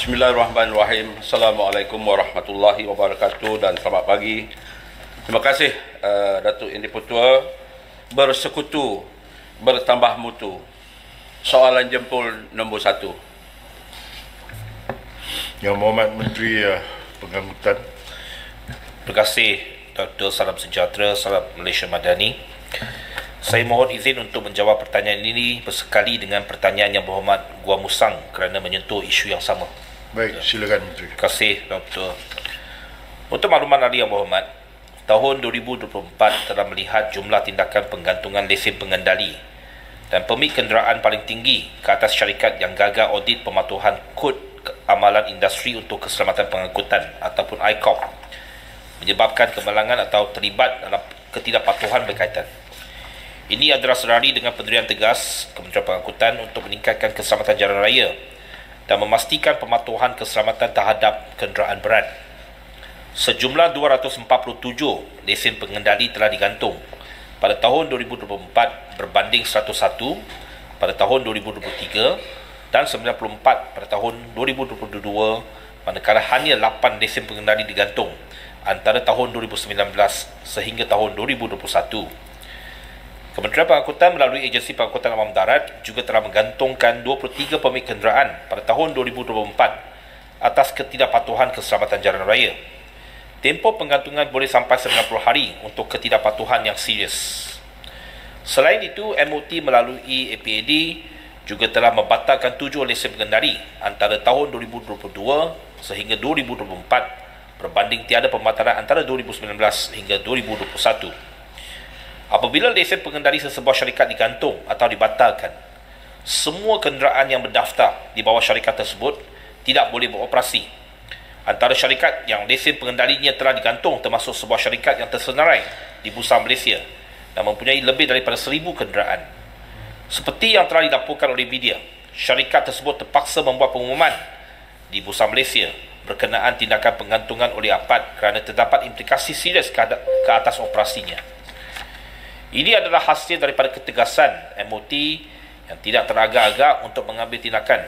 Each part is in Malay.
Bismillahirrahmanirrahim. Assalamualaikum warahmatullahi wabarakatuh dan selamat pagi. Terima kasih Datuk Yang di-Pertua. Bersekutu, bertambah mutu. Soalan jempol nombor 1. Yang Mohd Menteri Pengangkutan. Terima kasih Dr. Salam Sejahtera, Salam Malaysia Madani. Saya mohon izin untuk menjawab pertanyaan ini bersekali dengan pertanyaan Yang Berhormat Gua Musang kerana menyentuh isu yang sama. Baik, silakan Menteri. Terima kasih Dr. Untuk makluman ahli Yang Berhormat, tahun 2024 telah melihat jumlah tindakan penggantungan lesen pengendali dan permit kenderaan paling tinggi ke atas syarikat yang gagal audit pematuhan kod amalan industri untuk keselamatan pengangkutan ataupun ICOP, menyebabkan kemalangan atau terlibat dalam ketidakpatuhan berkaitan. Ini adalah serari dengan pendirian tegas Kementerian Pengangkutan untuk meningkatkan keselamatan jalan raya dan memastikan pematuhan keselamatan terhadap kenderaan berat. Sejumlah 247 lesen pengendali telah digantung pada tahun 2024 berbanding 101 pada tahun 2023 dan 94 pada tahun 2022, manakala hanya 8 lesen pengendali digantung antara tahun 2019 sehingga tahun 2021. Kementerian Pengangkutan melalui Agensi Pengangkutan Awam Darat juga telah menggantungkan 23 permit kenderaan pada tahun 2024 atas ketidakpatuhan keselamatan jalan raya. Tempoh penggantungan boleh sampai 90 hari untuk ketidakpatuhan yang serius. Selain itu, MOT melalui APAD juga telah membatalkan 7 lesen pengendali antara tahun 2022 sehingga 2024 berbanding tiada pembatalan antara 2019 hingga 2021. Apabila lesen pengendali sesebuah syarikat digantung atau dibatalkan, semua kenderaan yang berdaftar di bawah syarikat tersebut tidak boleh beroperasi. Antara syarikat yang lesen pengendalinya telah digantung termasuk sebuah syarikat yang tersenarai di Bursa Malaysia dan mempunyai lebih daripada 1,000 kenderaan. Seperti yang telah dilaporkan oleh media, syarikat tersebut terpaksa membuat pengumuman di Bursa Malaysia berkenaan tindakan penggantungan oleh APAD kerana terdapat implikasi serius ke atas operasinya. Ini adalah hasil daripada ketegasan MOT yang tidak teragak-agak untuk mengambil tindakan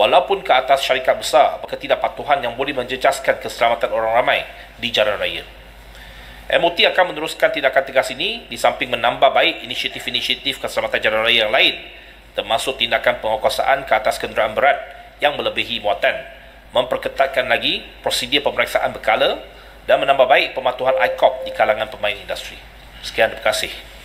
walaupun ke atas syarikat besar ketidakpatuhan yang boleh menjejaskan keselamatan orang ramai di jalan raya. MOT akan meneruskan tindakan tegas ini di samping menambah baik inisiatif-inisiatif keselamatan jalan raya yang lain, termasuk tindakan penguasaan ke atas kenderaan berat yang melebihi muatan, memperketatkan lagi prosedur pemeriksaan berkala dan menambah baik pematuhan ICOP di kalangan pemain industri. Sekian, terima kasih.